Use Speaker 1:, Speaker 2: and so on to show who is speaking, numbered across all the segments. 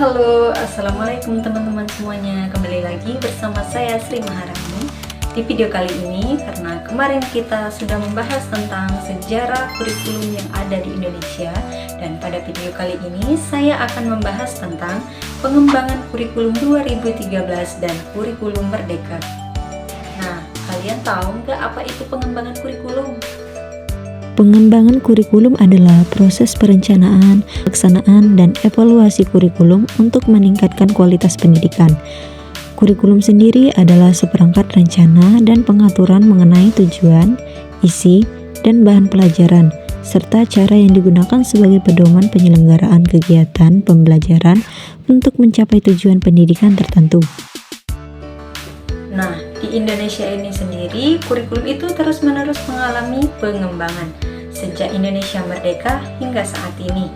Speaker 1: Halo, assalamualaikum teman-teman semuanya. Kembali lagi bersama saya Sri Maharani di video kali ini, karena kemarin kita sudah membahas tentang sejarah kurikulum yang ada di Indonesia, dan pada video kali ini saya akan membahas tentang pengembangan kurikulum 2013 dan kurikulum merdeka. Nah, kalian tahu nggak apa itu pengembangan kurikulum?
Speaker 2: Pengembangan kurikulum adalah proses perencanaan, pelaksanaan, dan evaluasi kurikulum untuk meningkatkan kualitas pendidikan. Kurikulum sendiri adalah seperangkat rencana dan pengaturan mengenai tujuan, isi, dan bahan pelajaran, serta cara yang digunakan sebagai pedoman penyelenggaraan kegiatan pembelajaran untuk mencapai tujuan pendidikan tertentu.
Speaker 1: Nah, di Indonesia ini sendiri, kurikulum itu terus-menerus mengalami pengembangan sejak Indonesia merdeka hingga saat ini.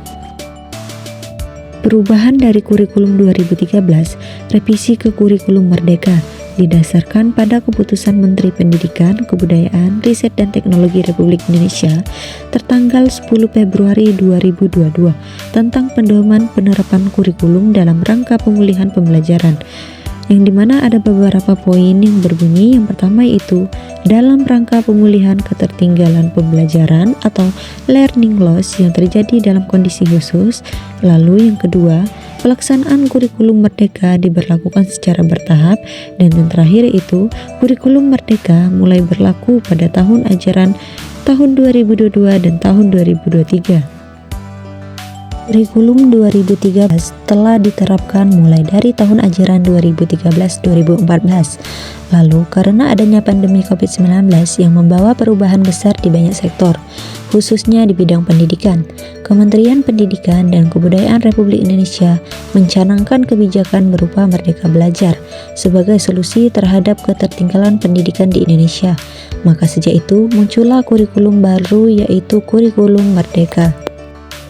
Speaker 2: Perubahan dari kurikulum 2013, revisi ke kurikulum merdeka, didasarkan pada keputusan Menteri Pendidikan, Kebudayaan, Riset dan Teknologi Republik Indonesia tertanggal 10 Februari 2022 tentang pedoman penerapan kurikulum dalam rangka pemulihan pembelajaran, yang dimana ada beberapa poin yang berbunyi. Yang pertama yaitu dalam rangka pemulihan ketertinggalan pembelajaran atau learning loss yang terjadi dalam kondisi khusus. Lalu yang kedua, pelaksanaan kurikulum merdeka diberlakukan secara bertahap, dan yang terakhir itu kurikulum merdeka mulai berlaku pada tahun ajaran tahun 2022 dan tahun 2023. Kurikulum 2013 telah diterapkan mulai dari tahun ajaran 2013-2014. Lalu, karena adanya pandemi COVID-19 yang membawa perubahan besar di banyak sektor, khususnya di bidang pendidikan, Kementerian Pendidikan dan Kebudayaan Republik Indonesia mencanangkan kebijakan berupa Merdeka Belajar sebagai solusi terhadap ketertinggalan pendidikan di Indonesia. Maka sejak itu muncullah kurikulum baru, yaitu kurikulum merdeka.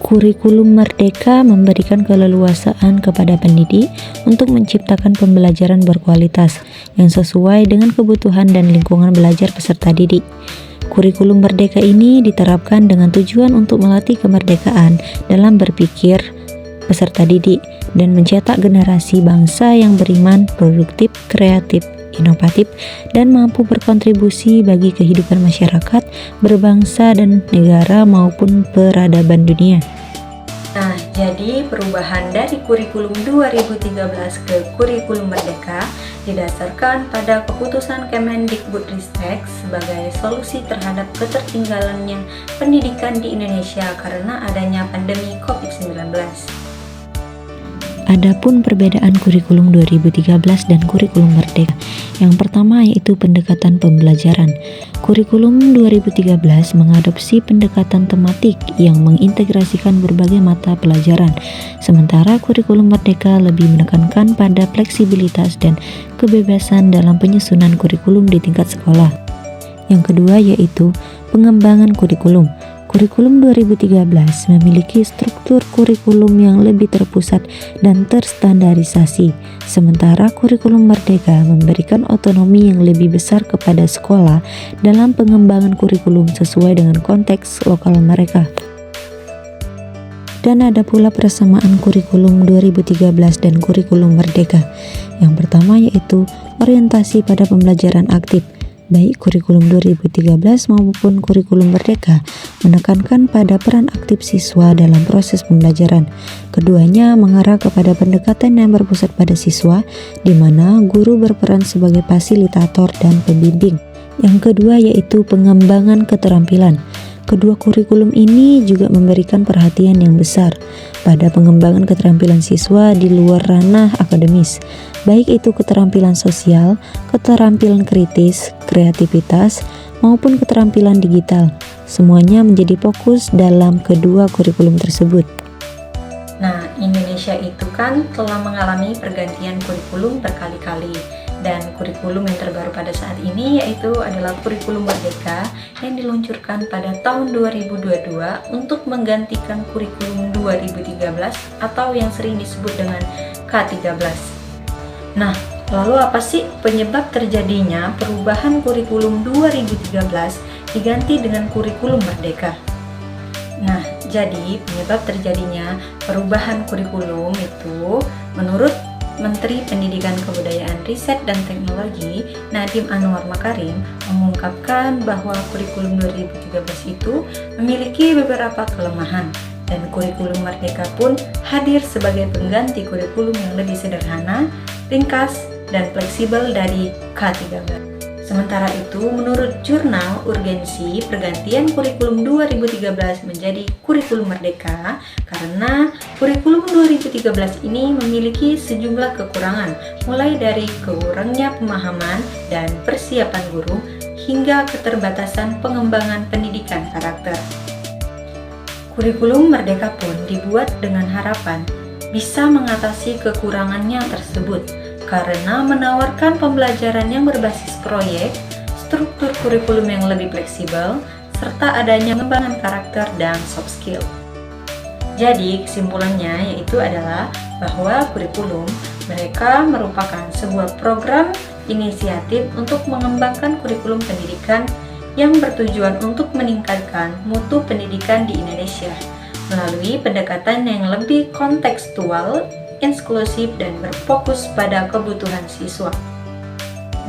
Speaker 2: Kurikulum merdeka memberikan keleluasaan kepada pendidik untuk menciptakan pembelajaran berkualitas yang sesuai dengan kebutuhan dan lingkungan belajar peserta didik. Kurikulum merdeka ini diterapkan dengan tujuan untuk melatih kemerdekaan dalam berpikir peserta didik dan mencetak generasi bangsa yang beriman, produktif, kreatif, inovatif, dan mampu berkontribusi bagi kehidupan masyarakat, berbangsa dan negara maupun peradaban dunia.
Speaker 1: Nah, jadi perubahan dari kurikulum 2013 ke kurikulum merdeka didasarkan pada keputusan Kemendikbudristek sebagai solusi terhadap ketertinggalannya pendidikan di Indonesia karena adanya pandemi COVID-19.
Speaker 2: Adapun perbedaan kurikulum 2013 dan kurikulum merdeka. Yang pertama yaitu pendekatan pembelajaran. Kurikulum 2013 mengadopsi pendekatan tematik yang mengintegrasikan berbagai mata pelajaran. Sementara kurikulum merdeka lebih menekankan pada fleksibilitas dan kebebasan dalam penyusunan kurikulum di tingkat sekolah. Yang kedua yaitu pengembangan kurikulum. Kurikulum 2013 memiliki struktur kurikulum yang lebih terpusat dan terstandarisasi, sementara kurikulum merdeka memberikan otonomi yang lebih besar kepada sekolah dalam pengembangan kurikulum sesuai dengan konteks lokal mereka. Dan ada pula persamaan kurikulum 2013 dan kurikulum merdeka. Yang pertama yaitu orientasi pada pembelajaran aktif. Baik kurikulum 2013 maupun kurikulum merdeka menekankan pada peran aktif siswa dalam proses pembelajaran. Keduanya mengarah kepada pendekatan yang berpusat pada siswa, di mana guru berperan sebagai fasilitator dan pembimbing. Yang kedua yaitu pengembangan keterampilan. Kedua kurikulum ini juga memberikan perhatian yang besar pada pengembangan keterampilan siswa di luar ranah akademis, baik itu keterampilan sosial, keterampilan kritis, kreativitas, maupun keterampilan digital. Semuanya menjadi fokus dalam kedua kurikulum tersebut.
Speaker 1: Nah, Indonesia itu kan telah mengalami pergantian kurikulum berkali-kali, dan kurikulum yang terbaru pada saat ini yaitu adalah kurikulum merdeka yang diluncurkan pada tahun 2022 untuk menggantikan kurikulum 2013 atau yang sering disebut dengan K13. Nah, lalu apa sih penyebab terjadinya perubahan kurikulum 2013 diganti dengan kurikulum merdeka? Nah, Jadi, penyebab terjadinya perubahan kurikulum itu menurut Menteri Pendidikan Kebudayaan Riset dan Teknologi Nadiem Anwar Makarim mengungkapkan bahwa kurikulum 2013 itu memiliki beberapa kelemahan dan kurikulum Merdeka pun hadir sebagai pengganti kurikulum yang lebih sederhana, ringkas, dan fleksibel dari K13. Sementara itu, menurut jurnal Urgensi, pergantian kurikulum 2013 menjadi kurikulum Merdeka karena kurikulum 2013 ini memiliki sejumlah kekurangan, mulai dari kurangnya pemahaman dan persiapan guru hingga keterbatasan pengembangan pendidikan karakter. Kurikulum Merdeka pun dibuat dengan harapan bisa mengatasi kekurangannya tersebut karena menawarkan pembelajaran yang berbasis proyek, struktur kurikulum yang lebih fleksibel, serta adanya pengembangan karakter dan soft skill. Jadi kesimpulannya yaitu adalah bahwa kurikulum mereka merupakan sebuah program inisiatif untuk mengembangkan kurikulum pendidikan yang bertujuan untuk meningkatkan mutu pendidikan di Indonesia melalui pendekatan yang lebih kontekstual, inklusif, dan berfokus pada kebutuhan siswa.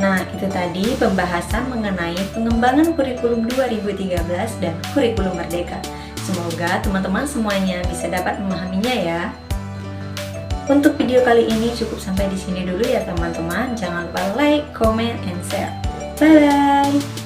Speaker 1: Nah, itu tadi pembahasan mengenai pengembangan kurikulum 2013 dan kurikulum Merdeka. Semoga teman-teman semuanya bisa dapat memahaminya ya. Untuk video kali ini cukup sampai di sini dulu ya teman-teman. Jangan lupa like, comment, and share. Bye-bye!